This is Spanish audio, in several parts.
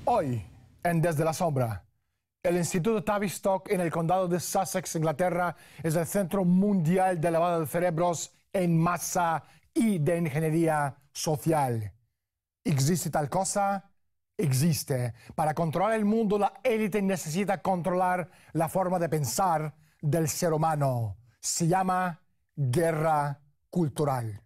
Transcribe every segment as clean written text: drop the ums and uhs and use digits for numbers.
Hoy, en Desde la Sombra, el Instituto Tavistock en el condado de Sussex, Inglaterra, es el centro mundial de lavado de cerebros en masa y de ingeniería social. ¿Existe tal cosa? Existe. Para controlar el mundo, la élite necesita controlar la forma de pensar del ser humano. Se llama guerra cultural.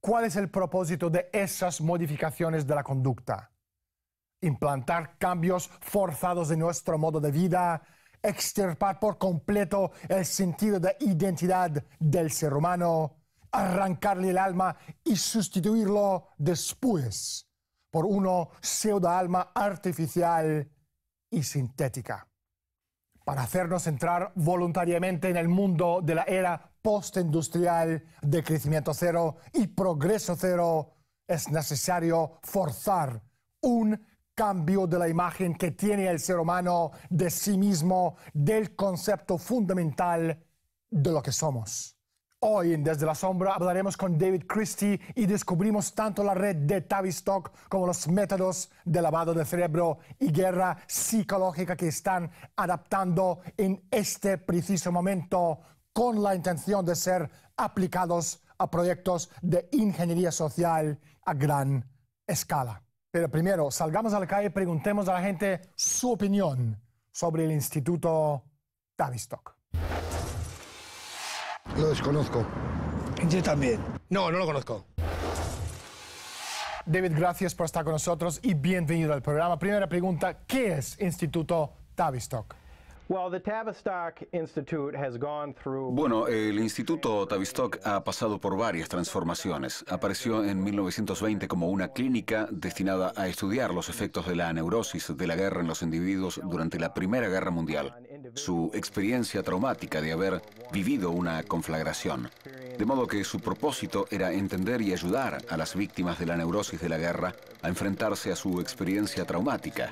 ¿Cuál es el propósito de esas modificaciones de la conducta? Implantar cambios forzados en nuestro modo de vida, extirpar por completo el sentido de identidad del ser humano, arrancarle el alma y sustituirlo después por uno pseudo-alma artificial y sintética. Para hacernos entrar voluntariamente en el mundo de la era postindustrial de crecimiento cero y progreso cero, es necesario forzar un cambio de la imagen que tiene el ser humano de sí mismo, del concepto fundamental de lo que somos. Hoy en Desde la Sombra hablaremos con David Christie y descubrimos tanto la red de Tavistock como los métodos de lavado de cerebro y guerra psicológica que están adaptando en este preciso momento con la intención de ser aplicados a proyectos de ingeniería social a gran escala. Pero primero, salgamos a la calle y preguntemos a la gente su opinión sobre el Instituto Tavistock. Lo desconozco. Yo también. No, no lo conozco. David, gracias por estar con nosotros y bienvenido al programa. Primera pregunta, ¿qué es Instituto Tavistock? Bueno, el Instituto Tavistock ha pasado por varias transformaciones. Apareció en 1920 como una clínica destinada a estudiar los efectos de la neurosis de la guerra en los individuos durante la Primera Guerra Mundial, su experiencia traumática de haber vivido una conflagración. De modo que su propósito era entender y ayudar a las víctimas de la neurosis de la guerra a enfrentarse a su experiencia traumática.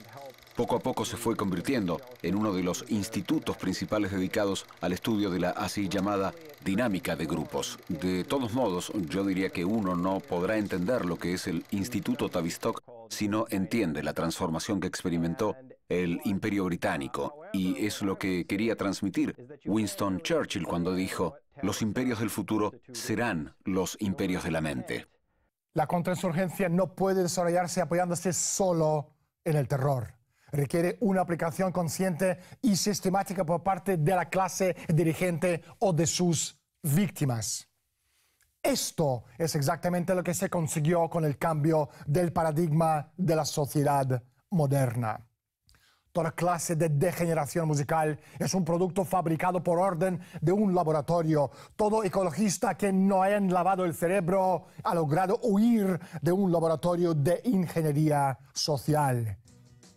Poco a poco se fue convirtiendo en uno de los institutos principales dedicados al estudio de la así llamada dinámica de grupos. De todos modos, yo diría que uno no podrá entender lo que es el Instituto Tavistock si no entiende la transformación que experimentó el Imperio Británico. Y es lo que quería transmitir Winston Churchill cuando dijo: los imperios del futuro serán los imperios de la mente. La contrainsurgencia no puede desarrollarse apoyándose solo en el terror. Requiere una aplicación consciente y sistemática por parte de la clase dirigente o de sus víctimas. Esto es exactamente lo que se consiguió con el cambio del paradigma de la sociedad moderna. Toda clase de degeneración musical es un producto fabricado por orden de un laboratorio. Todo ecologista que no haya lavado el cerebro ha logrado huir de un laboratorio de ingeniería social.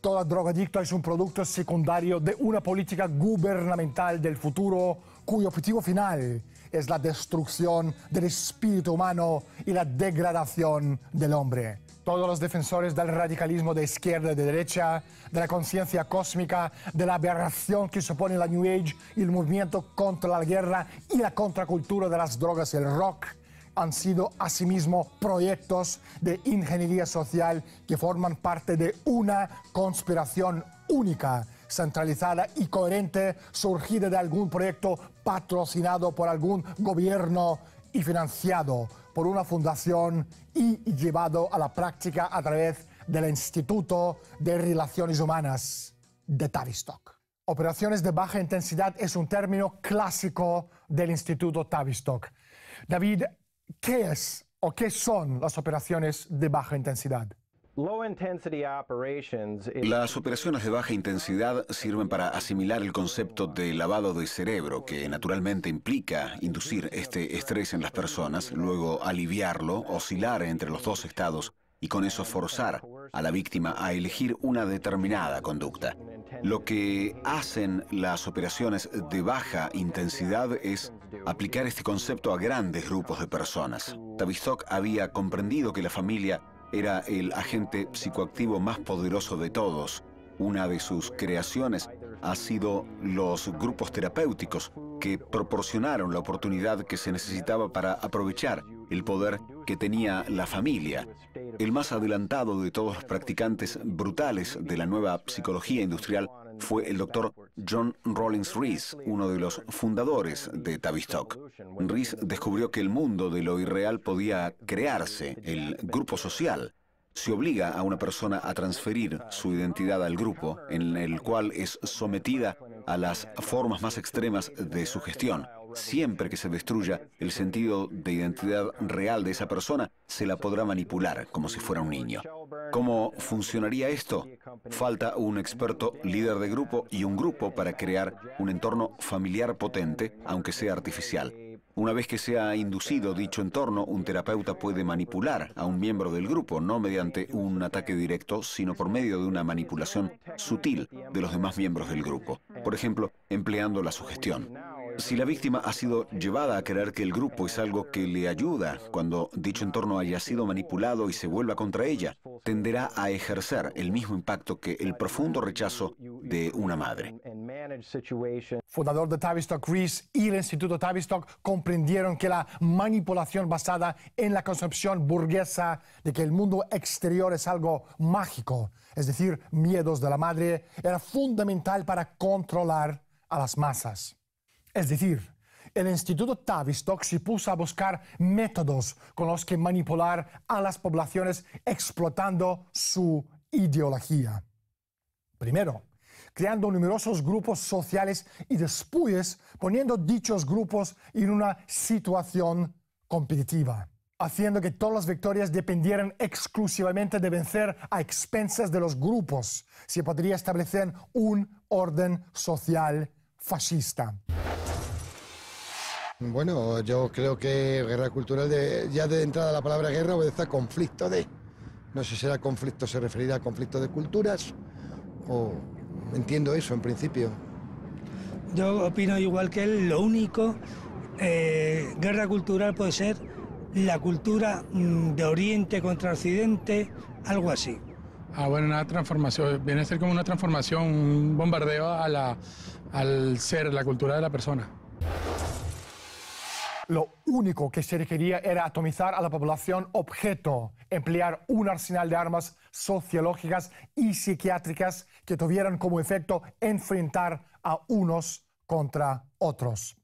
Todo drogadicto es un producto secundario de una política gubernamental del futuro cuyo objetivo final es la destrucción del espíritu humano y la degradación del hombre. Todos los defensores del radicalismo de izquierda y de derecha, de la conciencia cósmica, de la aberración que supone la New Age y el movimiento contra la guerra y la contracultura de las drogas y el rock, han sido asimismo proyectos de ingeniería social que forman parte de una conspiración única, centralizada y coherente, surgida de algún proyecto patrocinado por algún gobierno y financiado por una fundación y llevado a la práctica a través del Instituto de Relaciones Humanas de Tavistock. Operaciones de baja intensidad es un término clásico del Instituto Tavistock. David, ¿qué es o qué son las operaciones de baja intensidad? Las operaciones de baja intensidad sirven para asimilar el concepto de lavado de cerebro, que naturalmente implica inducir este estrés en las personas, luego aliviarlo, oscilar entre los dos estados y con eso forzar a la víctima a elegir una determinada conducta. Lo que hacen las operaciones de baja intensidad es aplicar este concepto a grandes grupos de personas. Tavistock había comprendido que la familia era el agente psicoactivo más poderoso de todos. Una de sus creaciones ha sido los grupos terapéuticos que proporcionaron la oportunidad que se necesitaba para aprovechar el poder que tenía la familia. El más adelantado de todos los practicantes brutales de la nueva psicología industrial fue el doctor John Rollins Rees, uno de los fundadores de Tavistock. Rees descubrió que el mundo de lo irreal podía crearse, el grupo social. Se obliga a una persona a transferir su identidad al grupo, en el cual es sometida a las formas más extremas de sugestión. Siempre que se destruya el sentido de identidad real de esa persona, se la podrá manipular como si fuera un niño. ¿Cómo funcionaría esto? Falta un experto líder de grupo y un grupo para crear un entorno familiar potente, aunque sea artificial. Una vez que se ha inducido dicho entorno, un terapeuta puede manipular a un miembro del grupo, no mediante un ataque directo, sino por medio de una manipulación sutil de los demás miembros del grupo. Por ejemplo, empleando la sugestión. Si la víctima ha sido llevada a creer que el grupo es algo que le ayuda, cuando dicho entorno haya sido manipulado y se vuelva contra ella, tenderá a ejercer el mismo impacto que el profundo rechazo de una madre. Fundador de Tavistock, Rees y el Instituto Tavistock comprendieron que la manipulación basada en la concepción burguesa de que el mundo exterior es algo mágico, es decir, miedos de la madre, era fundamental para controlar a las masas. Es decir, el Instituto Tavistock se puso a buscar métodos con los que manipular a las poblaciones explotando su ideología. Primero, creando numerosos grupos sociales y después poniendo dichos grupos en una situación competitiva, haciendo que todas las victorias dependieran exclusivamente de vencer a expensas de los grupos. Se podría establecer un orden social fascista. Bueno, yo creo que guerra cultural, ya de entrada la palabra guerra obedece a conflicto de. No sé si será conflicto, se referirá a conflicto de culturas, o entiendo eso en principio. Yo opino igual que él, lo único, guerra cultural puede ser la cultura de Oriente contra Occidente, algo así. Bueno, una transformación, viene a ser como una transformación, un bombardeo al ser, la cultura de la persona. Lo único que se requería era atomizar a la población objeto, emplear un arsenal de armas sociológicas y psiquiátricas que tuvieran como efecto enfrentar a unos contra otros,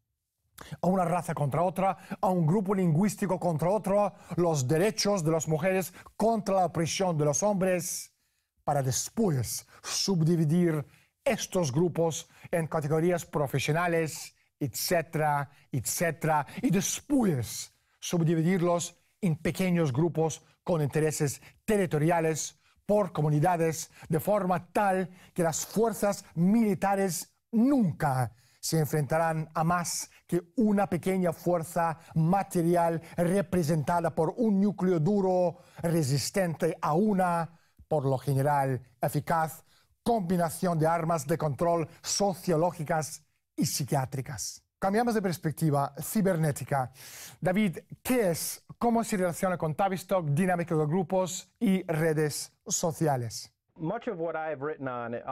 a una raza contra otra, a un grupo lingüístico contra otro, los derechos de las mujeres contra la opresión de los hombres, para después subdividir estos grupos en categorías profesionales, etcétera, etcétera, y después subdividirlos en pequeños grupos con intereses territoriales por comunidades, de forma tal que las fuerzas militares nunca se enfrentarán a más que una pequeña fuerza material representada por un núcleo duro resistente a una, por lo general, eficaz combinación de armas de control sociológicas y psiquiátricas. Cambiamos de perspectiva, cibernética. David, ¿qué es? ¿Cómo se relaciona con Tavistock, dinámica de grupos y redes sociales?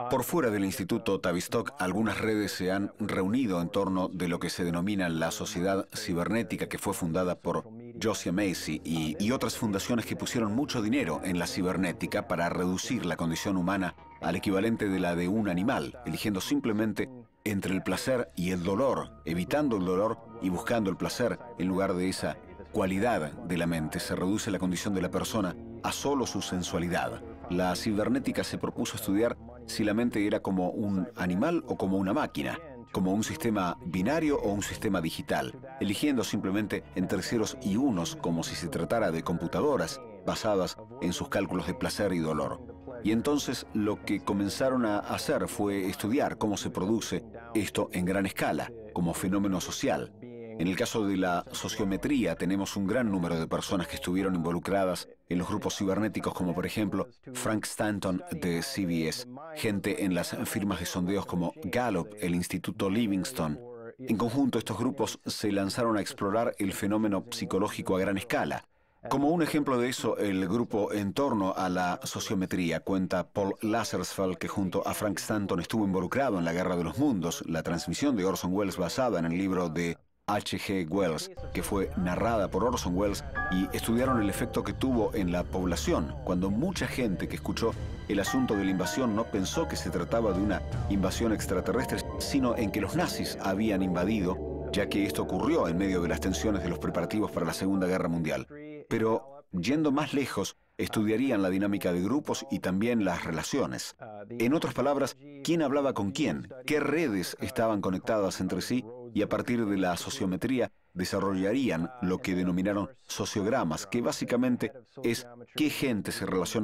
Por fuera del Instituto Tavistock, algunas redes se han reunido en torno de lo que se denomina la Sociedad Cibernética, que fue fundada por Josiah Macy y otras fundaciones que pusieron mucho dinero en la cibernética para reducir la condición humana al equivalente de la de un animal, eligiendo simplemente entre el placer y el dolor, evitando el dolor y buscando el placer en lugar de esa cualidad de la mente. Se reduce la condición de la persona a solo su sensualidad. La cibernética se propuso estudiar si la mente era como un animal o como una máquina, como un sistema binario o un sistema digital, eligiendo simplemente entre ceros y unos como si se tratara de computadoras basadas en sus cálculos de placer y dolor. Y entonces lo que comenzaron a hacer fue estudiar cómo se produce esto en gran escala, como fenómeno social. En el caso de la sociometría tenemos un gran número de personas que estuvieron involucradas en los grupos cibernéticos, como por ejemplo Frank Stanton de CBS, gente en las firmas de sondeos como Gallup, el Instituto Livingston. En conjunto, estos grupos se lanzaron a explorar el fenómeno psicológico a gran escala. Como un ejemplo de eso, el grupo En torno a la sociometría cuenta Paul Lazarsfeld que junto a Frank Stanton estuvo involucrado en la Guerra de los Mundos, la transmisión de Orson Welles basada en el libro de H.G. Wells, que fue narrada por Orson Welles, y estudiaron el efecto que tuvo en la población, cuando mucha gente que escuchó el asunto de la invasión no pensó que se trataba de una invasión extraterrestre, sino en que los nazis habían invadido, ya que esto ocurrió en medio de las tensiones de los preparativos para la Segunda Guerra Mundial. Pero, yendo más lejos, estudiarían la dinámica de grupos y también las relaciones. En otras palabras, quién hablaba con quién, qué redes estaban conectadas entre sí, y a partir de la sociometría desarrollarían lo que denominaron sociogramas, que básicamente es qué gente se relaciona